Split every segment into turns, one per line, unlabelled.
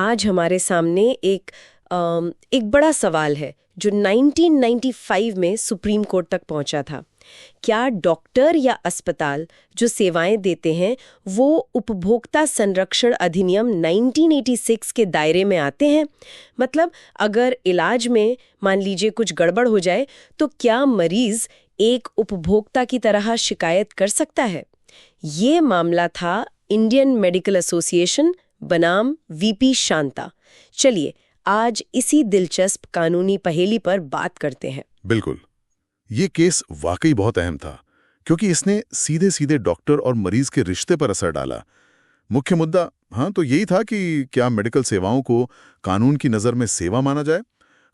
आज हमारे सामने एक बड़ा सवाल है जो 1995 में सुप्रीम कोर्ट तक पहुंचा था। क्या डॉक्टर या अस्पताल जो सेवाएं देते हैं वो उपभोक्ता संरक्षण अधिनियम 1986 के दायरे में आते हैं? मतलब अगर इलाज में मान लीजिए कुछ गड़बड़ हो जाए तो क्या मरीज एक उपभोक्ता की तरह शिकायत कर सकता है? ये मामला था इंडियन मेडिकल एसोसिएशन बनाम वीपी शांता। चलिए आज इसी दिलचस्प कानूनी पहेली पर बात करते हैं।
बिल्कुल, ये केस वाकई बहुत अहम था क्योंकि इसने सीधे सीधे डॉक्टर और मरीज के रिश्ते पर असर डाला। मुख्य मुद्दा तो यही था कि क्या मेडिकल सेवाओं को कानून की नज़र में सेवा माना जाए,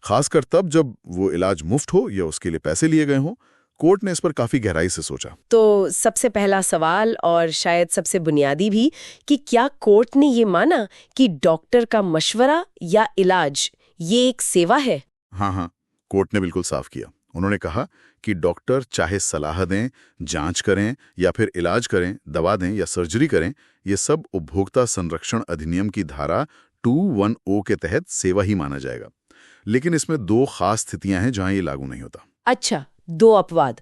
खासकर तब जब वो इलाज मुफ्त हो या उसके लिए पैसे लिए गए हों। कोर्ट ने इस पर काफी गहराई से सोचा।
तो सबसे पहला सवाल और शायद सबसे बुनियादी भी कि क्या कोर्ट ने ये माना कि डॉक्टर का मशवरा या इलाज ये एक सेवा है?
हाँ, कोर्ट ने बिल्कुल साफ किया। उन्होंने कहा कि डॉक्टर चाहे सलाह दें, जांच करें या फिर इलाज करें, दवा दें या सर्जरी करें, ये सब उपभोक्ता संरक्षण अधिनियम की धारा 210 के तहत सेवा ही माना जाएगा। लेकिन इसमें दो खास स्थितियां हैं जहां ये लागू नहीं होता।
अच्छा, दो अपवाद,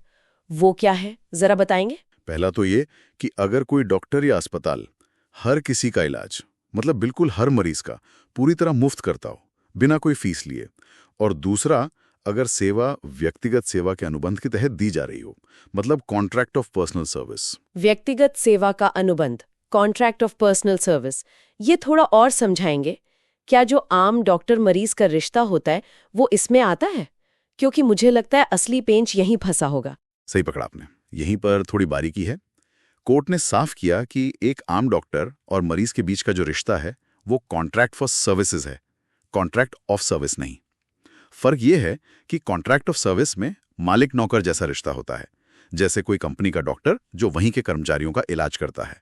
वो क्या है जरा बताएंगे?
पहला तो ये कि अगर कोई डॉक्टर या अस्पताल हर किसी का इलाज, मतलब बिल्कुल हर मरीज का, पूरी तरह मुफ्त करता हो बिना कोई फीस लिए, और दूसरा अगर सेवा व्यक्तिगत सेवा के अनुबंध के तहत दी जा रही हो, मतलब कॉन्ट्रैक्ट ऑफ पर्सनल सर्विस।
व्यक्तिगत सेवा का अनुबंध, कॉन्ट्रैक्ट ऑफ पर्सनल सर्विस, ये थोड़ा और समझाएंगे? क्या जो आम डॉक्टर मरीज का रिश्ता होता है वो इसमें आता है? क्योंकि मुझे लगता है असली पेंच यहीं फंसा होगा।
सही पकड़ा आपने, यहीं पर थोड़ी बारीकी है। कोर्ट ने साफ किया कि एक आम डॉक्टर और मरीज के बीच का जो रिश्ता है वो कॉन्ट्रैक्ट फॉर सर्विसेज है, कॉन्ट्रैक्ट ऑफ सर्विस नहीं। फर्क ये है कि कॉन्ट्रैक्ट ऑफ सर्विस में मालिक नौकर जैसा रिश्ता होता है, जैसे कोई कंपनी का डॉक्टर जो वहीं के कर्मचारियों का इलाज करता है।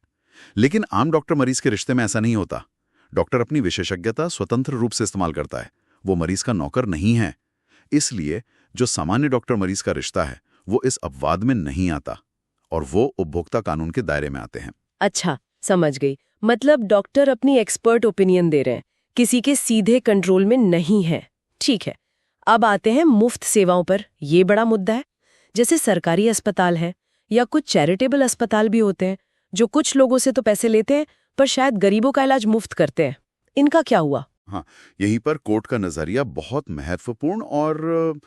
लेकिन आम डॉक्टर मरीज के रिश्ते में ऐसा नहीं होता। डॉक्टर अपनी विशेषज्ञता स्वतंत्र रूप से इस्तेमाल करता है, वो मरीज का नौकर नहीं है। इसलिए जो सामान्य डॉक्टर मरीज का रिश्ता है वो इस अपवाद में नहीं आता और वो उपभोक्ता कानून के दायरे में आते हैं।
अच्छा, समझ गई। मतलब डॉक्टर अपनी एक्सपर्ट ओपिनियन दे रहे हैं, किसी के सीधे कंट्रोल में नहीं है। ठीक है, अब आते हैं मुफ्त सेवाओं पर। ये बड़ा मुद्दा है। जैसे सरकारी अस्पताल है या कुछ चैरिटेबल अस्पताल भी होते हैं जो कुछ लोगों से तो पैसे लेते हैं पर शायद गरीबों का इलाज मुफ्त करते हैं। इनका क्या हुआ?
हाँ, यहीं पर कोर्ट का नजरिया बहुत महत्वपूर्ण और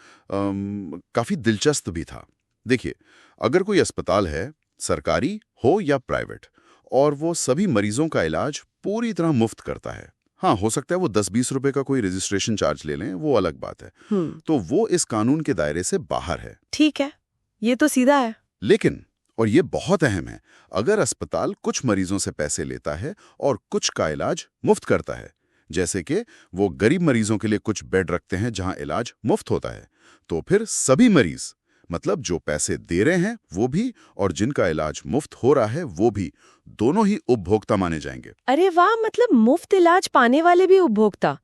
काफी दिलचस्प भी था। देखिए, अगर कोई अस्पताल है, सरकारी हो या प्राइवेट, और वो सभी मरीजों का इलाज पूरी तरह मुफ्त करता है, हाँ, हो सकता है वो 10-20 रुपए का कोई रजिस्ट्रेशन चार्ज ले लें, वो अलग बात है, तो वो इस कानून के दायरे से बाहर है।
ठीक है, ये तो सीधा है।
लेकिन, और ये बहुत अहम है, अगर अस्पताल कुछ मरीजों से पैसे लेता है और कुछ का इलाज मुफ्त करता है, जैसे कि वो गरीब मरीजों के लिए कुछ बेड रखते हैं जहां इलाज मुफ्त होता है, तो फिर सभी मरीज, मतलब जो पैसे दे रहे हैं वो भी और जिनका इलाज मुफ्त हो रहा है वो भी, दोनों ही उपभोक्ता माने जाएंगे।
अरे वाह, मतलब मुफ्त इलाज पाने वाले भी उपभोक्ता?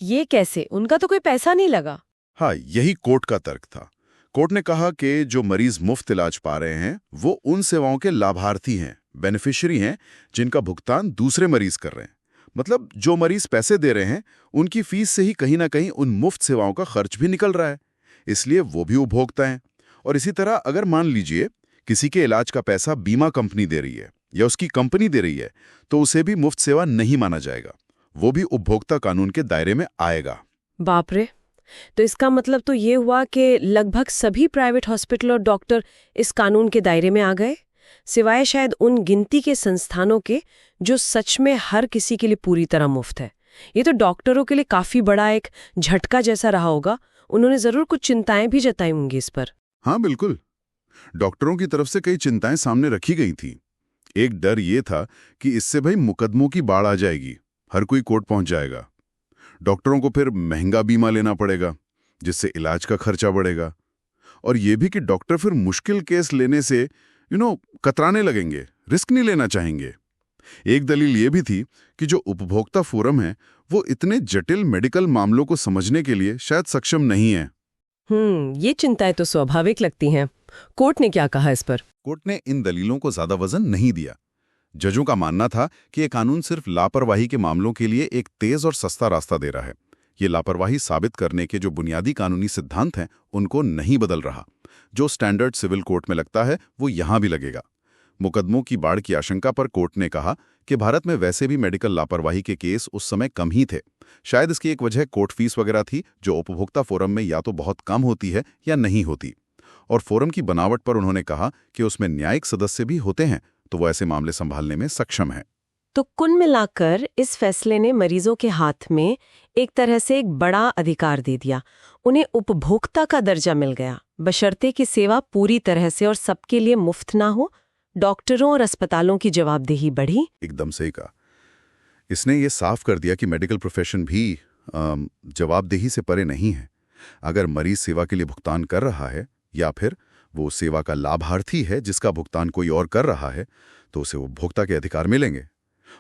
ये कैसे? उनका तो कोई पैसा नहीं लगा।
हाँ, यही कोर्ट का तर्क था। कोर्ट ने कहा कि जो मरीज मुफ्त इलाज पा रहे हैं वो उन सेवाओं के लाभार्थी हैं, बेनिफिशियरी हैं, जिनका भुगतान दूसरे मरीज कर रहे हैं। मतलब जो मरीज पैसे दे रहे हैं उनकी फीस से ही कहीं ना कहीं उन मुफ्त सेवाओं का खर्च भी निकल रहा है, इसलिए वो भी उपभोक्ता हैं। और इसी तरह अगर मान लीजिए किसी के इलाज का पैसा बीमा कंपनी दे रही है या उसकी कंपनी दे रही है, तो उसे भी मुफ्त सेवा नहीं माना जाएगा, वो भी उपभोक्ता कानून के दायरे में आएगा।
बाप रे, तो इसका मतलब तो ये हुआ कि लगभग सभी प्राइवेट हॉस्पिटल और डॉक्टर इस कानून के दायरे में आ गए, सिवाय शायद उन गिनती के संस्थानों के जो सच में हर किसी के लिए पूरी तरह मुफ्त है। ये तो डॉक्टरों के लिए काफी बड़ा एक झटका जैसा रहा होगा। उन्होंने जरूर कुछ चिंताएं भी जताई होंगी इस पर।
हाँ बिल्कुल, डॉक्टरों की तरफ से कई चिंताएं सामने रखी गई थी। एक डर ये था कि इससे भाई मुकदमों की बाढ़ आ जाएगी, हर कोई कोर्ट पहुंच जाएगा, डॉक्टरों को फिर महंगा बीमा लेना पड़ेगा जिससे इलाज का खर्चा बढ़ेगा, और ये भी कि डॉक्टर फिर मुश्किल केस लेने से कतराने लगेंगे, रिस्क नहीं लेना चाहेंगे। एक दलील ये भी थी कि जो उपभोक्ता फोरम है वो इतने जटिल मेडिकल मामलों को समझने के लिए शायद सक्षम नहीं है।
ये चिंताएं तो स्वाभाविक लगती हैं। कोर्ट ने क्या कहा इस पर?
कोर्ट ने इन दलीलों को ज्यादा वजन नहीं दिया। जजों का मानना था कि ये कानून सिर्फ लापरवाही के मामलों के लिए एक तेज और सस्ता रास्ता दे रहा है। ये लापरवाही साबित करने के जो बुनियादी कानूनी सिद्धांत हैं, उनको नहीं बदल रहा। जो स्टैंडर्ड सिविल कोर्ट में लगता है, वो यहां भी लगेगा। मुकदमों की बाढ़ की आशंका पर कोर्ट ने कहा कि भारत में वैसे भी मेडिकल लापरवाही के केस उस समय कम ही थे। शायद इसकी एक वजह कोर्ट फीस वगैरह थी, जो उपभोक्ता फोरम में या तो बहुत कम होती है या नहीं होती। और फोरम की बनावट पर उन्होंने कहा कि उसमें न्यायिक सदस्य भी होते हैं, तो वो ऐसे मामले संभालने में सक्षम है।
तो कुल मिलाकर इस फैसले ने मरीजों के हाथ में एक तरह से एक बड़ा अधिकार दे दिया। उन्हें उपभोक्ता का दर्जा मिल गया, बशर्ते कि सेवा पूरी तरह से और सबके लिए मुफ्त ना हो। डॉक्टरों और अस्पतालों की जवाबदेही बढ़ी।
एकदम सही कहा। इसने ये साफ कर दिया कि मेडिकल प्रोफेशन भी जवाबदेही से परे नहीं है। अगर मरीज सेवा के लिए भुगतान कर रहा है या फिर वो सेवा का लाभार्थी है जिसका भुगतान कोई और कर रहा है, तो उसे उपभोक्ता के अधिकार मिलेंगे।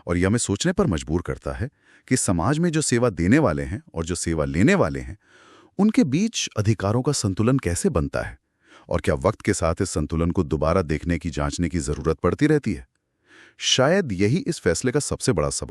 और यह हमें सोचने पर मजबूर करता है कि समाज में जो सेवा देने वाले हैं और जो सेवा लेने वाले हैं, उनके बीच अधिकारों का संतुलन कैसे बनता है, और क्या वक्त के साथ इस संतुलन को दोबारा देखने की, जांचने की जरूरत पड़ती रहती है। शायद यही इस फैसले का सबसे बड़ा सबक